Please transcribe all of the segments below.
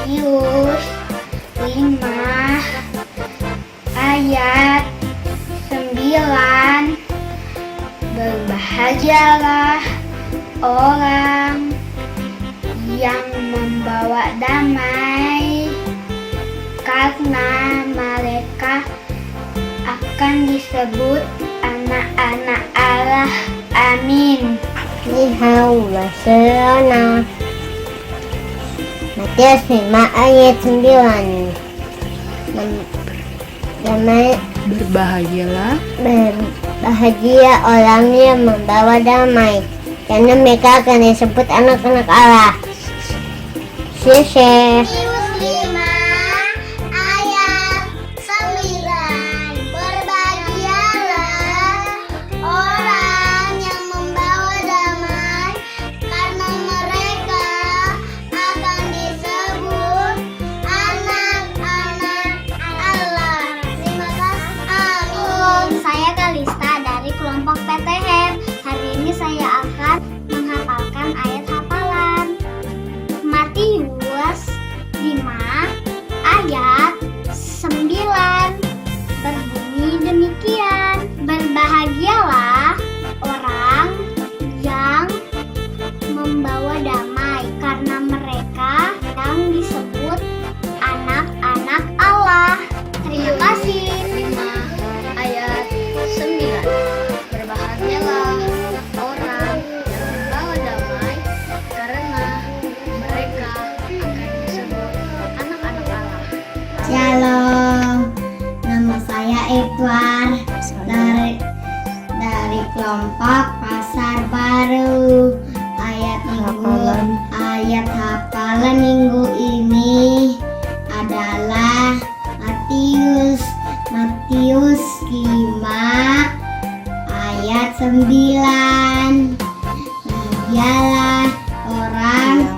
Matius 5 ayat 9. Berbahagialah orang yang membawa damai, karena mereka akan disebut anak-anak Allah. Amin. Ni hao Barcelona. Matius 5 ayat 9. Damai, berbahagia orang yang membawa damai, karena mereka akan disebut anak-anak Allah. Syekh. Matius 5 ayat 9. Berbahagialah orang yang membawa damai, karena mereka akan disebut anak-anak Allah. Terima kasih. Amin. Saya Kalista dari kelompok PTM. Hari ini saya akan menghafalkan ayat hafalan. Matius 5 ayat 9 berbunyi demikian. Berbahagialah orang yang membawa damai, karena mereka yang disebut anak-anak Allah. Terima kasih. 5 ayat 9. Berbahagialah orang yang membawa damai, karena mereka akan disebut anak-anak Allah. Shalom, nama saya Edward dari kelompok Pasar Baru. Ayat hafalan minggu ini adalah Matius 5 ayat 9. Bahagialah orang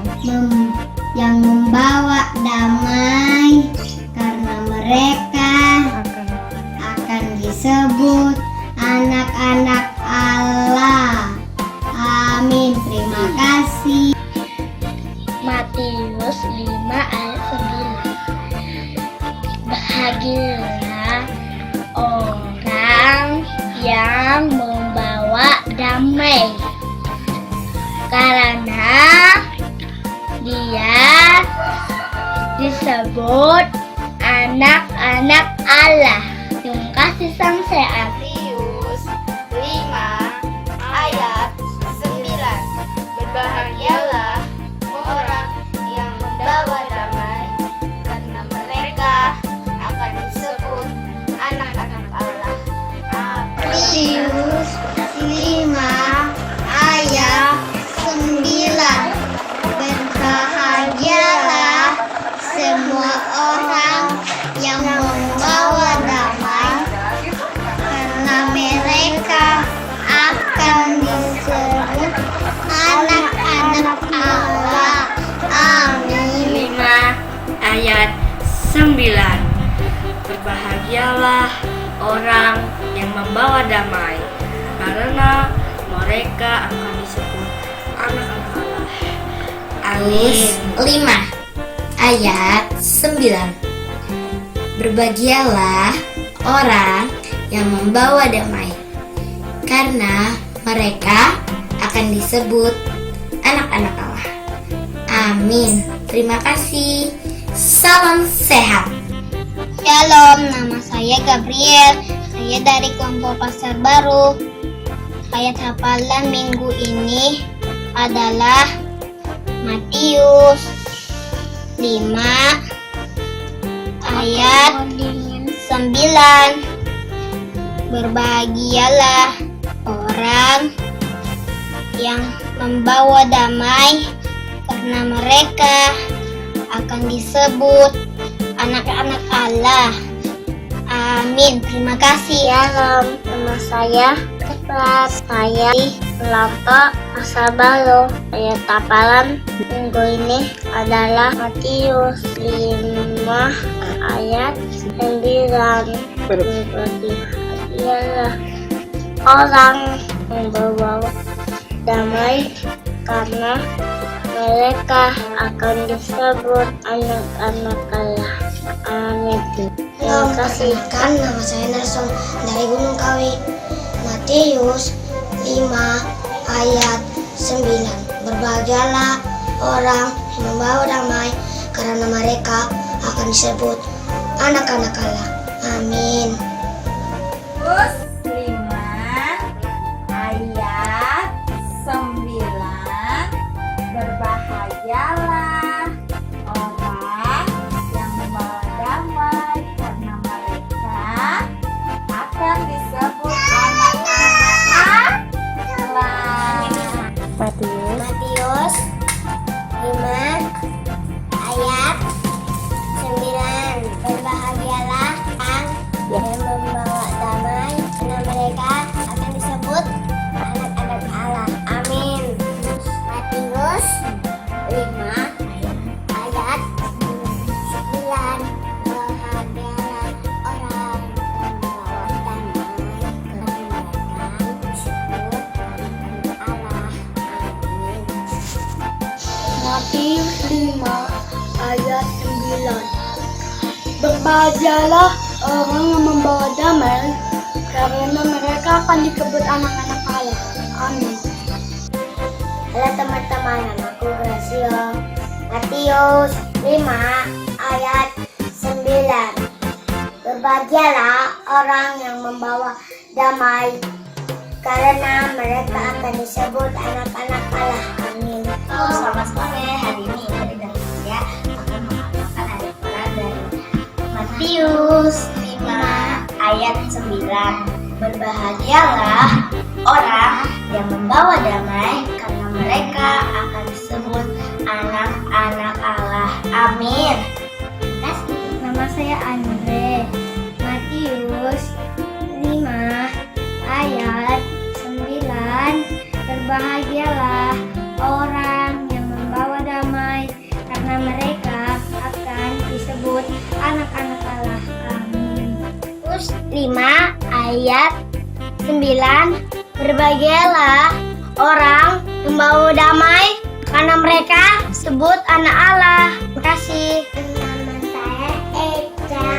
yang membawa damai, karena mereka akan disebut anak-anak Allah. Amin. Terima kasih. Matius 5 ayat 9. Bahagialah orang yang membawa damai, karena dia disebut anak-anak Allah. Terima kasih, Sang Sehat. Matius 5 ayat 9. Berbahagialah orang yang membawa damai, karena mereka akan disebut anak-anak Allah. Matius 5 ayat 9. Berbahagialah semua orang yang membawa damai, karena mereka akan disebut anak-anak Allah. Amin. 5 ayat 9. Berbahagialah orang yang membawa damai, karena mereka akan disebut anak-anak Allah. Matius 5 ayat 9. Berbahagialah orang yang membawa damai, karena mereka akan disebut anak-anak Allah. Amin. Terima kasih. Salam sehat. Shalom, nama saya Gabriel. Saya dari kelompok Pasar Baru. Ayat hafalan minggu ini adalah Matius 5 ayat 9. Berbahagialah orang yang membawa damai, karena mereka akan disebut anak-anak Allah. Amin. Terima kasih. Shalom, nama saya Kelas. Saya di kelompok Pasar Baru. Ayat hafalan minggu ini adalah Matius 5 ayat 9. Berbahagialah orang yang membawa damai, karena mereka akan disebut anak-anak Allah. Amin. Terima kasih. Perkenalkan, nama saya Nelson dari Gunung Kawi. Matius 5 ayat 9. Berbahagialah orang yang membawa damai, karena mereka akan disebut anak-anak Allah. Amin. Terus 5 ayat 9. Berbahagialah orang yang membawa damai, karena mereka akan disebut anak-anak Allah. Matius 5 ayat 9. Berbahagialah orang yang membawa damai, karena mereka akan disebut anak-anak Allah. Amin. Matius 5 ayat 9. Berbahagialah orang yang membawa damai, karena mereka disebut anak Allah. Amin. Matius 5 ayat 9. Berbahagialah orang yang membawa damai, karena mereka akan disebut anak-anak Allah. Amin. Halo teman-teman, namaku Gracio. Matius 5 ayat 9. Berbahagialah orang yang membawa damai, karena mereka akan disebut anak-anak Allah. Amin. Selamat sore. Hari ini Ibu dan saya akan mengamalkan ayat Quran dari Matius 5 ayat 9. Berbahagialah orang yang membawa damai, karena mereka akan disebut anak-anak Allah. Amin. Nama saya Andre. Matius 5 ayat 9. Berbahagialah orang yang membawa damai, karena mereka akan disebut anak-anak Allah. Amin. Matius 5 ayat 9. Berbahagialah orang yang membawa damai, karena mereka disebut anak Allah. Terima kasih. Nama saya Eca.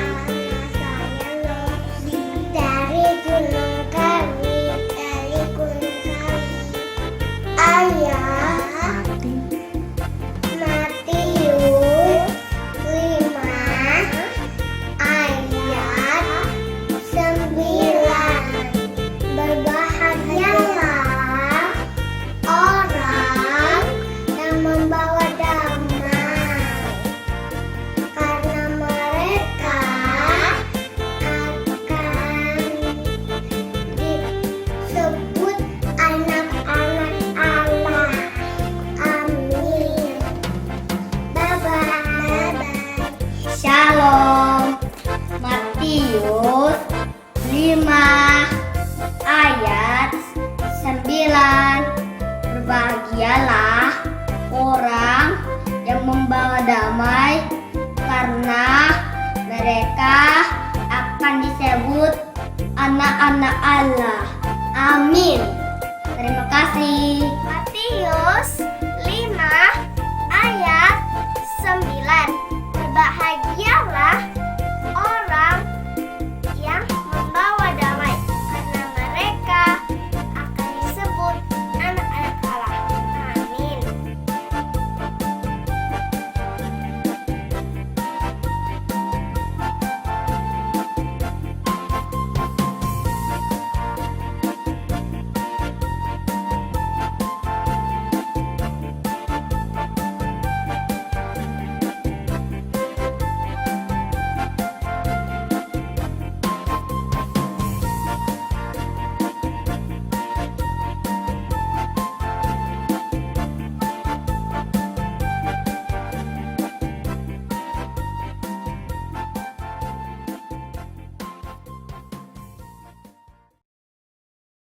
Nama saya Lofi. Dari Gunung Kawi. Ayat Matius 5 ayat 9. Berbahagialah orang yang membawa damai, karena mereka akan disebut anak-anak Allah. Amin. Bye-bye. Shalom. Matius 5 ayat 9. Berbahagialah orang yang membawa damai, karena mereka akan disebut anak-anak Allah. Amin. Terima kasih. Matius 5 ayat 9. Berbahagia